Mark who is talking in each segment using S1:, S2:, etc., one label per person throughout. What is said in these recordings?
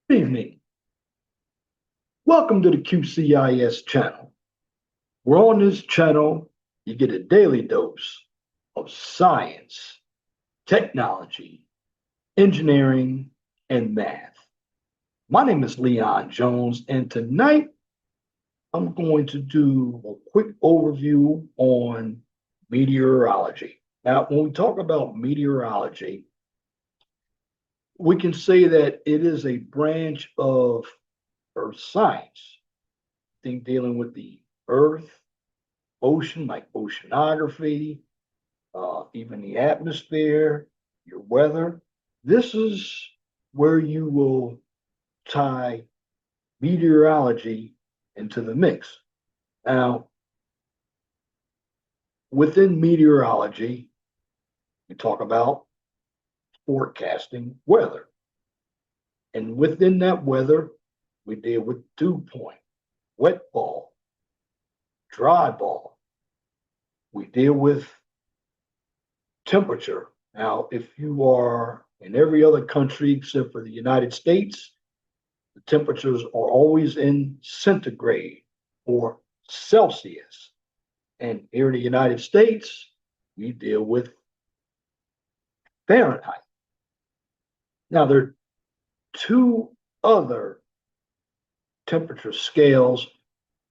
S1: Good evening. Welcome to the QCIS channel. We're on this channel, you get a daily dose of science, technology, engineering, and math. My name is Leon Jones, and tonight I'm going to do a quick overview on meteorology. Now, when we talk about meteorology, we can say that it is a branch of earth science. Think dealing with the earth, ocean, like oceanography, even the atmosphere, your weather. This is where you will tie meteorology into the mix. Now, within meteorology, we talk about forecasting weather. And within that weather, we deal with dew point, wet ball, dry ball. We deal with temperature. Now, if you are in every other country except for the United States, the temperatures are always in centigrade or Celsius. And here in the United States, we deal with Fahrenheit. Now, there are two other temperature scales,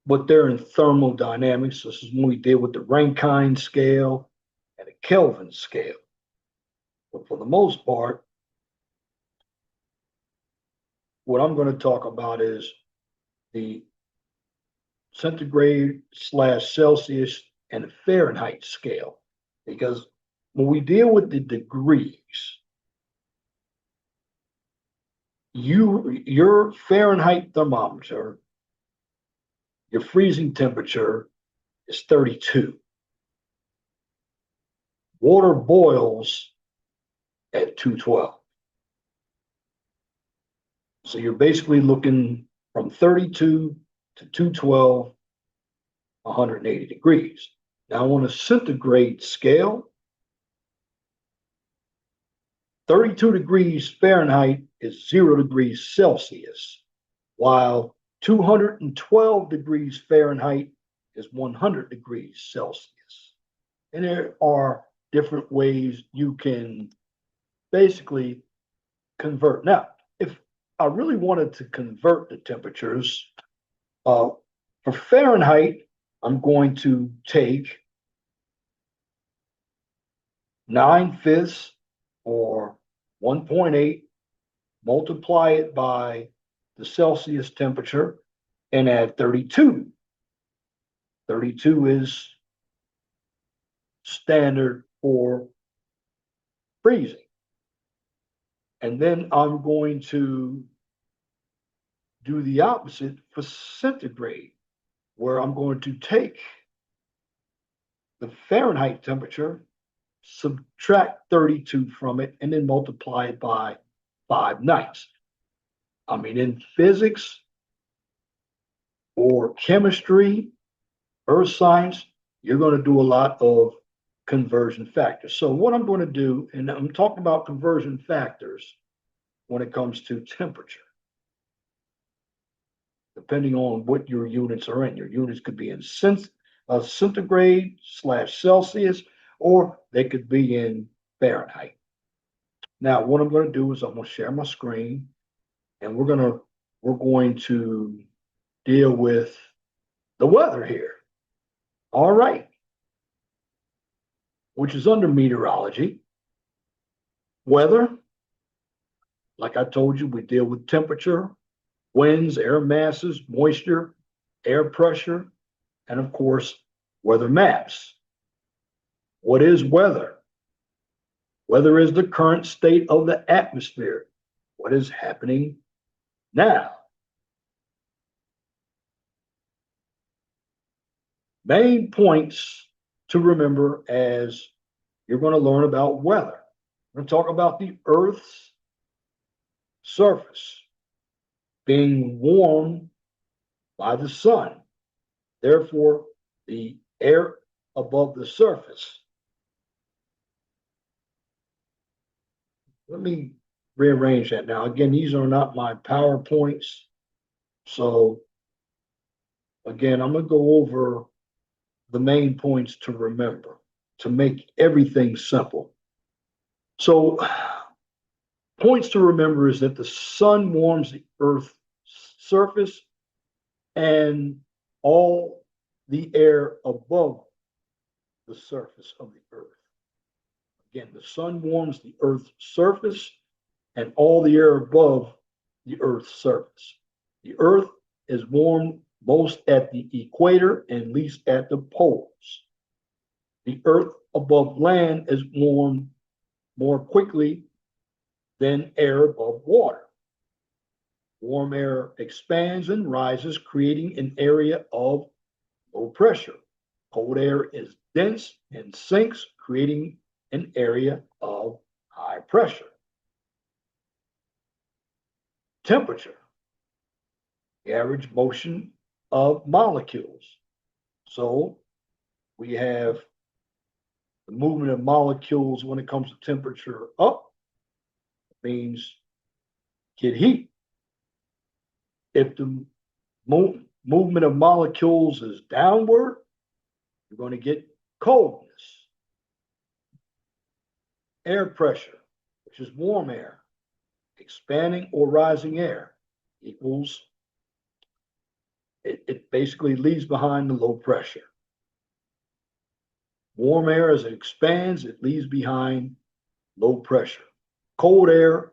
S1: but they're in thermodynamics. This is when we deal with the Rankine scale and the Kelvin scale. But for the most part, what I'm going to talk about is the centigrade slash Celsius and the Fahrenheit scale. Because when we deal with the degrees, your Fahrenheit thermometer, your freezing temperature is 32. Water boils at 212. So you're basically looking from 32 to 212, 180 degrees. Now, on a centigrade scale, 32 degrees Fahrenheit is 0 degrees Celsius, while 212 degrees Fahrenheit is 100 degrees Celsius. And there are different ways you can basically convert. Now, if I really wanted to convert the temperatures, for Fahrenheit, I'm going to take 9/5 or 1.8, multiply it by the Celsius temperature, and add 32. 32 is standard for freezing. And then I'm going to do the opposite for centigrade, where I'm going to take the Fahrenheit temperature, subtract 32 from it, and then multiply it by 5 nights. I mean, in physics or chemistry, earth science, you're going to do a lot of conversion factors. So what I'm going to do, and I'm talking about conversion factors when it comes to temperature, depending on what your units are in. Your units could be in centigrade slash Celsius, or they could be in Fahrenheit. Now, what I'm going to do is I'm going to share my screen, and we're going to deal with the weather here. All right, which is under meteorology. Weather, like I told you, we deal with temperature, winds, air masses, moisture, air pressure, and of course, weather maps. What is weather? Weather is the current state of the atmosphere. What is happening now? Main points to remember as you're going to learn about weather. We're going to talk about the Earth's surface being warmed by the sun. Therefore, the air above the surface. Let me rearrange that. Now, again, these are not my PowerPoints. So again, I'm going to go over the main points to remember to make everything simple. So points to remember is that the sun warms the Earth's surface and all the air above the surface of the Earth. Again, the sun warms the Earth's surface and all the air above the Earth's surface. The Earth is warmed most at the equator and least at the poles. The Earth above land is warmed more quickly than air above water. Warm air expands and rises, creating an area of low pressure. Cold air is dense and sinks, creating an area of high pressure. Temperature, the average motion of molecules. So we have the movement of molecules when it comes to temperature up means get heat. If the movement of molecules is downward, you're going to get coldness. Air pressure, which is warm air, expanding or rising air equals, it basically leaves behind the low pressure. Warm air, as it expands, it leaves behind low pressure. Cold air,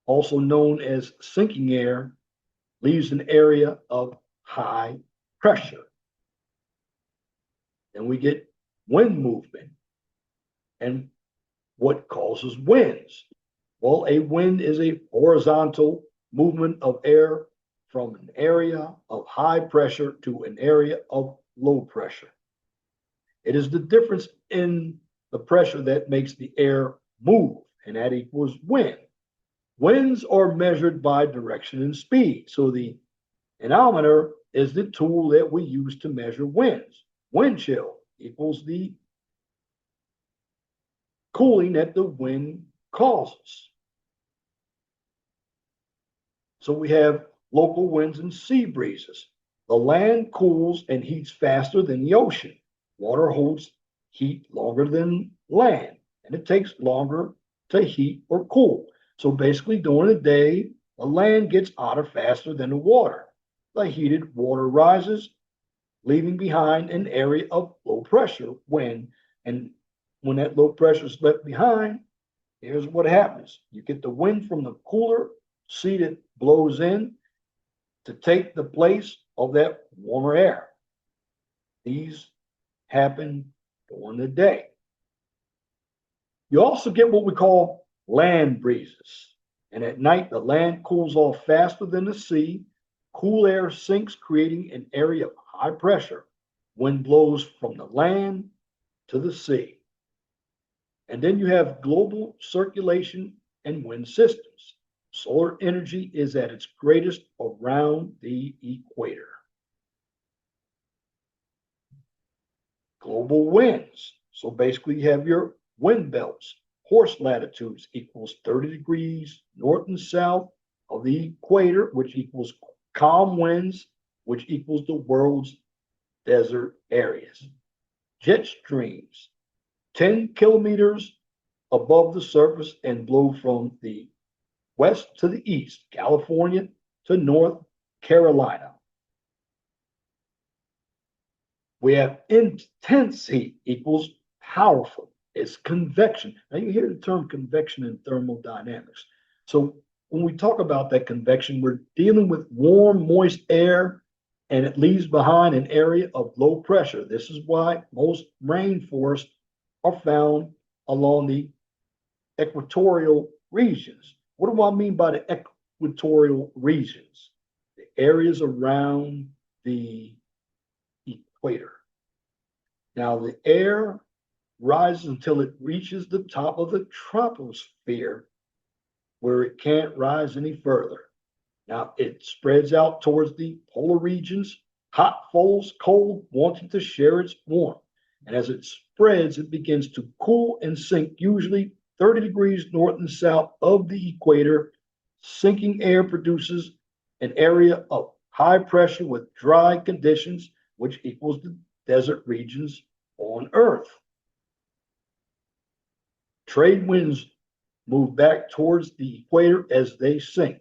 S1: also known as sinking air, leaves an area of high pressure. Then we get wind movement. And what causes winds? Well, a wind is a horizontal movement of air from an area of high pressure to an area of low pressure. It is the difference in the pressure that makes the air move, and that equals wind. Winds are measured by direction and speed. So the anemometer is the tool that we use to measure winds. Wind chill equals the cooling that the wind causes. So we have local winds and sea breezes. The land cools and heats faster than the ocean. Water holds heat longer than land, and it takes longer to heat or cool. So basically, during the day, the land gets hotter faster than the water. The heated water rises, leaving behind an area of low pressure. When that low pressure is left behind, here's what happens. You get the wind from the cooler sea that blows in to take the place of that warmer air. These happen during the day. You also get what we call land breezes. And at night, the land cools off faster than the sea. Cool air sinks, creating an area of high pressure. Wind blows from the land to the sea. And then you have global circulation and wind systems. Solar energy is at its greatest around the equator. Global winds. So basically you have your wind belts. Horse latitudes equals 30 degrees north and south of the equator, which equals calm winds, which equals the world's desert areas. Jet streams, 10 kilometers above the surface and blow from the west to the east, California to North Carolina. We have intense heat equals powerful. It's convection. Now you hear the term convection in thermodynamics. So when we talk about that convection, we're dealing with warm, moist air, and it leaves behind an area of low pressure. This is why most rainforests are found along the equatorial regions. What do I mean by the equatorial regions? The areas around the equator. Now, the air rises until it reaches the top of the troposphere, where it can't rise any further. Now, it spreads out towards the polar regions, hot folds cold, wanting to share its warmth. And as it spreads, it begins to cool and sink, usually 30 degrees north and south of the equator. Sinking air produces an area of high pressure with dry conditions, which equals the desert regions on Earth. Trade winds move back towards the equator as they sink.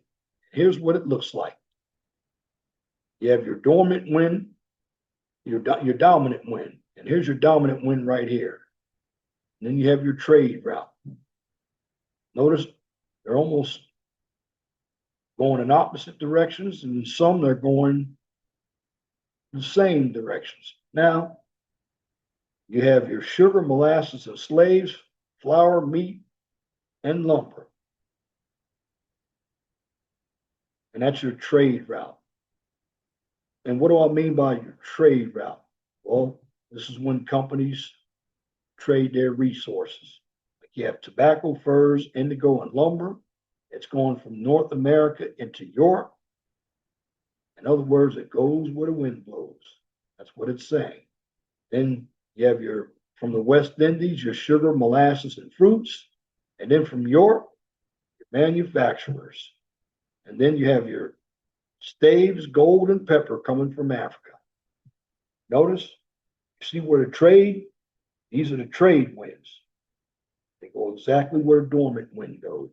S1: Here's what it looks like. You have your dormant wind, your dominant wind, and here's your dominant wind right here. And then you have your trade route. Notice they're almost going in opposite directions, and some they're going the same directions. Now, you have your sugar, molasses, and slaves, flour, meat, and lumber. And that's your trade route. And what do I mean by your trade route? Well, this is when companies trade their resources. Like you have tobacco, furs, indigo, and lumber. It's going from North America into Europe. In other words, it goes where the wind blows. That's what it's saying. Then you have your, from the West Indies, your sugar, molasses, and fruits. And then from Europe, your manufacturers. And then you have your staves, gold, and pepper coming from Africa. Notice, you see where the trade, these are the trade winds. They go exactly where dormant wind goes.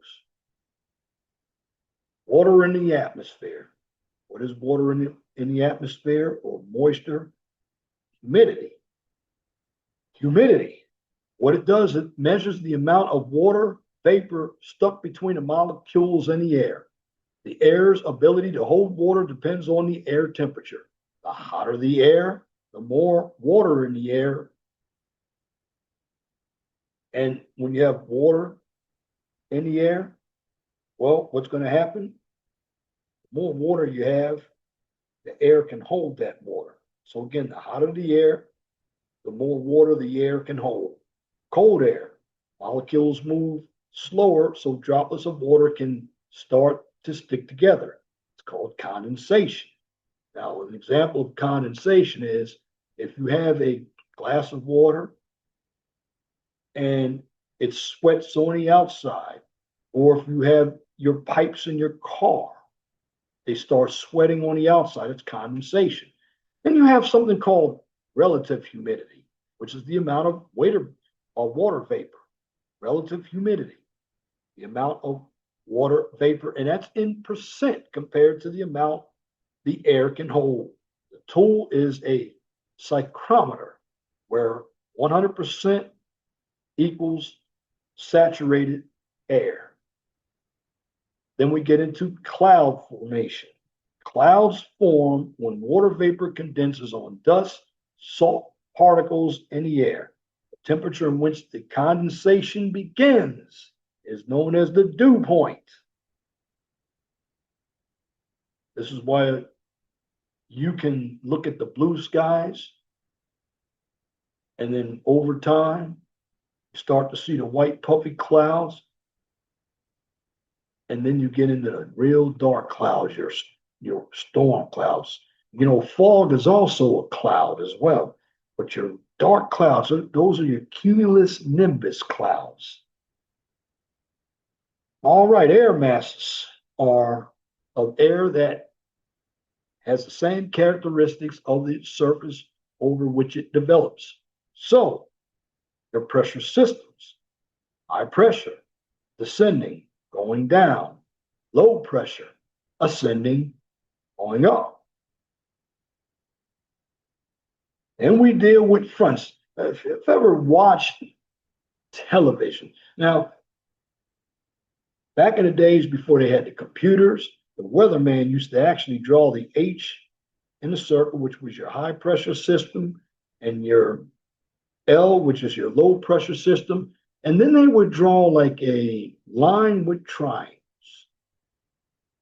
S1: Water in the atmosphere. What is water in the atmosphere? Or moisture? Humidity. Humidity. What it does, it measures the amount of water vapor stuck between the molecules in the air. The air's ability to hold water depends on the air temperature. The hotter the air, the more water in the air. And when you have water in the air, well, what's going to happen? The more water you have, the air can hold that water. So again, the hotter the air, the more water the air can hold. Cold air, molecules move slower, so droplets of water can start to stick together. It's called condensation. Now, an example of condensation is if you have a glass of water and it sweats on the outside, or if you have your pipes in your car, they start sweating on the outside. It's condensation. Then you have something called relative humidity, which is the amount of water vapor. Relative humidity, the amount of water vapor, and that's in percent compared to the amount the air can hold. The tool is a psychrometer, where 100% equals saturated air. Then we get into cloud formation. Clouds form when water vapor condenses on dust, salt particles in the air. The temperature in which the condensation begins is known as the dew point. This is why you can look at the blue skies, and then over time, you start to see the white puffy clouds, and then you get into the real dark clouds, your storm clouds. You know, fog is also a cloud as well, but your dark clouds, those are your cumulus nimbus clouds. All right, air masses are of air that has the same characteristics of the surface over which it develops. So, your pressure systems, high pressure, descending, going down, low pressure, ascending, going up. And we deal with fronts. If you've ever watched television, now, back in the days before they had the computers, the weatherman used to actually draw the H in the circle, which was your high pressure system, and your L, which is your low pressure system. And then they would draw like a line with triangles.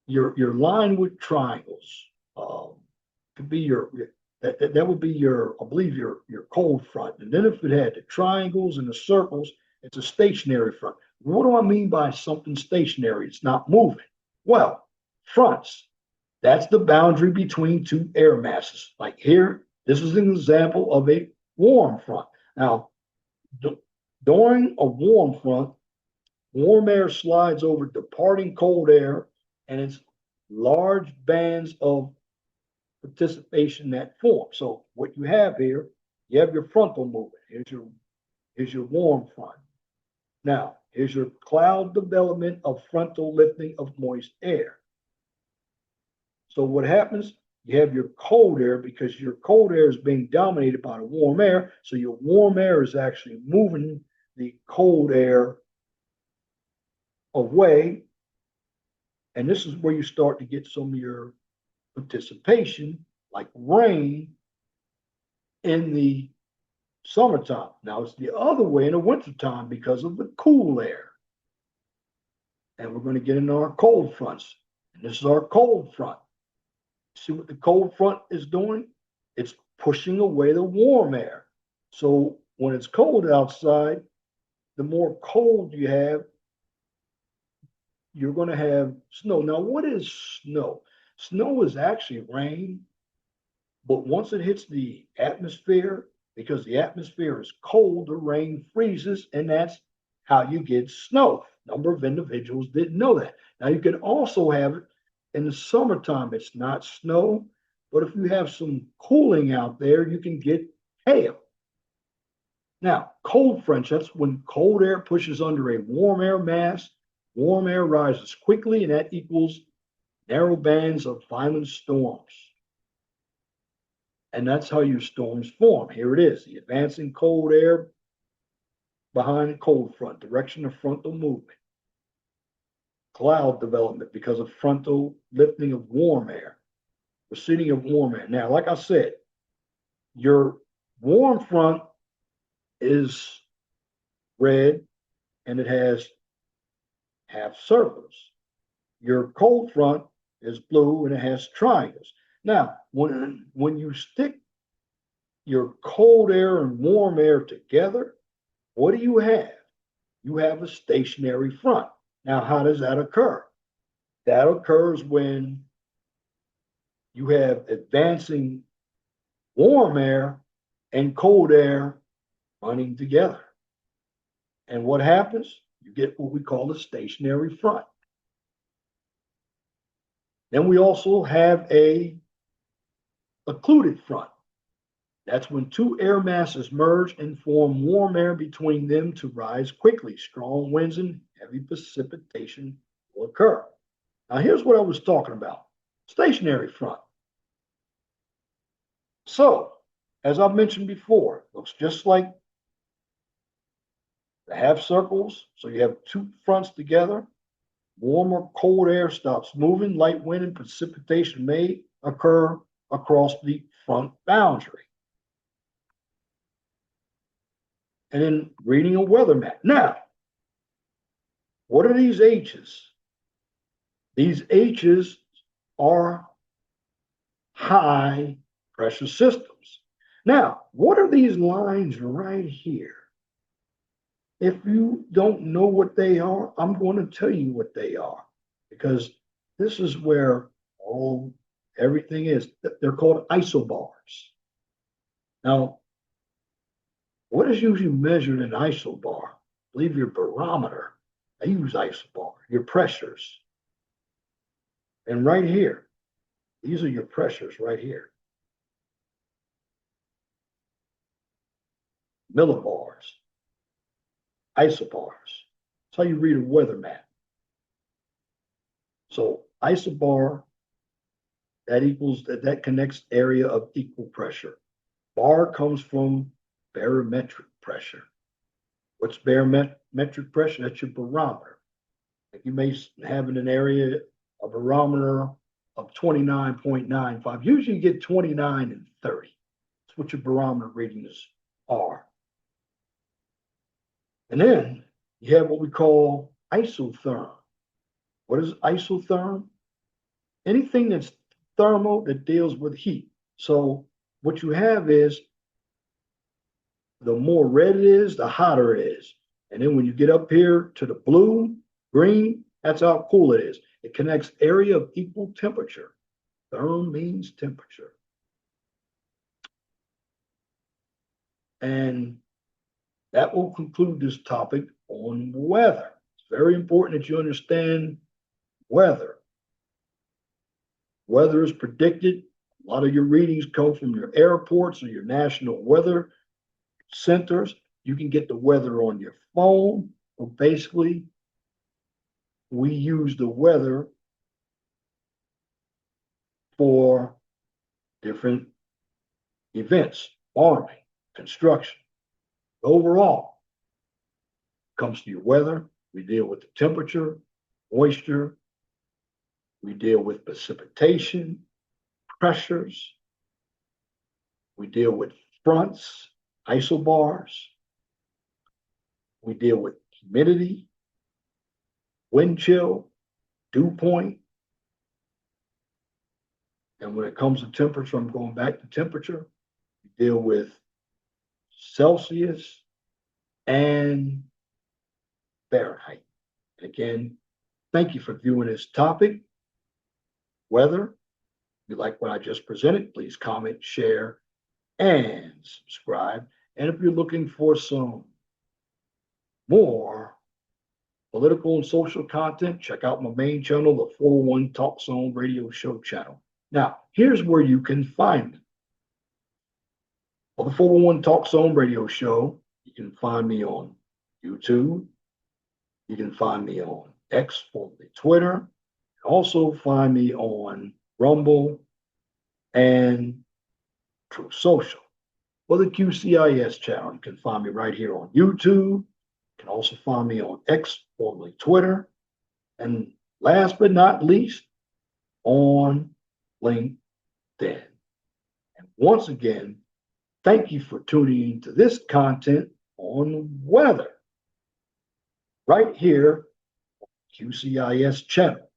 S1: Your line with triangles could be that would be your, I believe, your cold front. And then if it had the triangles and the circles, it's a stationary front. What do I mean by something stationary? It's not moving. Well, fronts, that's the boundary between two air masses. Like here, this is an example of a warm front. Now, during a warm front, Warm air slides over departing cold air, and it's large bands of participation that form. So what you have here, you have your frontal movement. Here's your warm front. Now, here's your cloud development of frontal lifting of moist air. So what happens? You have your cold air because your cold air is being dominated by the warm air. So your warm air is actually moving the cold air away. And this is where you start to get some of your participation, like rain in the summertime. Now it's the other way in the wintertime because of the cool air. And we're going to get into our cold fronts. And this is our cold front. See what the cold front is doing? It's pushing away the warm air. So when it's cold outside, the more cold you have, you're going to have snow. Now, what is snow? Snow is actually rain, but once it hits the atmosphere, because the atmosphere is cold, the rain freezes, and that's how you get snow. A number of individuals didn't know that. Now, you can also have it in the summertime. It's not snow, but if you have some cooling out there, you can get hail. Now, cold fronts, that's when cold air pushes under a warm air mass. Warm air rises quickly, and that equals narrow bands of violent storms. And that's how your storms form. Here it is, the advancing cold air behind the cold front, direction of frontal movement. Cloud development because of frontal lifting of warm air, receding of warm air. Now, like I said, your warm front is red and it has half circles. Your cold front is blue and it has triangles. Now, when you stick your cold air and warm air together, what do you have? You have a stationary front. Now, how does that occur? That occurs when you have advancing warm air and cold air running together. And what happens? You get what we call a stationary front. Then we also have a occluded front. That's when two air masses merge and form warm air between them to rise quickly. Strong winds and heavy precipitation will occur. Now, here's what I was talking about. Stationary front. So, as I've mentioned before, looks just like the half circles. So you have two fronts together. Warm or cold air stops moving. Light wind and precipitation may occur across the front boundary. And then reading a weather map. Now, what are these H's? These H's are high pressure systems. Now, what are these lines right here? If you don't know what they are, I'm going to tell you what they are because this is where everything is. They're called isobars. Now, what is usually measured in isobar? I believe your barometer. I use isobar, your pressures. And right here, these are your pressures right here. Millibars, isobars. That's how you read a weather map. So isobar, that connects area of equal pressure. Bar comes from barometric pressure. What's barometric pressure? That's your barometer. Like you may have in an area a barometer of 29.95. Usually you get 29 and 30. That's what your barometer readings are. And then you have what we call isotherm. What is isotherm? Anything that's thermal that deals with heat. So what you have is the more red it is, the hotter it is. And then when you get up here to the blue, green, that's how cool it is. It connects area of equal temperature. Therm means temperature. And that will conclude this topic on weather. very important that you understand weather. Weather is predicted. A lot of your readings come from your airports or your national weather centers. You can get the weather on your phone. But basically, we use the weather for different events, farming, construction. Overall, comes to your weather, we deal with the temperature, moisture, we deal with precipitation, pressures, we deal with fronts, isobars, we deal with humidity, wind chill, dew point. And when it comes to temperature, I'm going back to temperature, we deal with Celsius and Fahrenheit. And again, thank you for viewing this topic, weather. If you like what I just presented, please comment, share, and subscribe. And if you're looking for some more political and social content, check out my main channel, the 401 Talk Zone Radio Show channel. Now, here's where you can find me. For the 401 Talk Zone Radio Show, you can find me on YouTube. You can find me on X, formerly Twitter. Also find me on Rumble and True Social. For the QCIS channel, you can find me right here on YouTube. You can also find me on X, formerly Twitter. And last but not least, on LinkedIn. And once again, thank you for tuning into this content on weather right here on QCIS channel.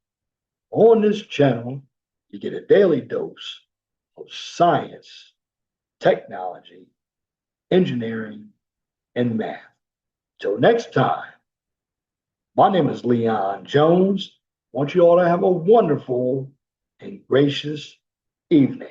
S1: On this channel, you get a daily dose of science, technology, engineering, and math. Till next time, my name is Leon Jones. I want you all to have a wonderful and gracious evening.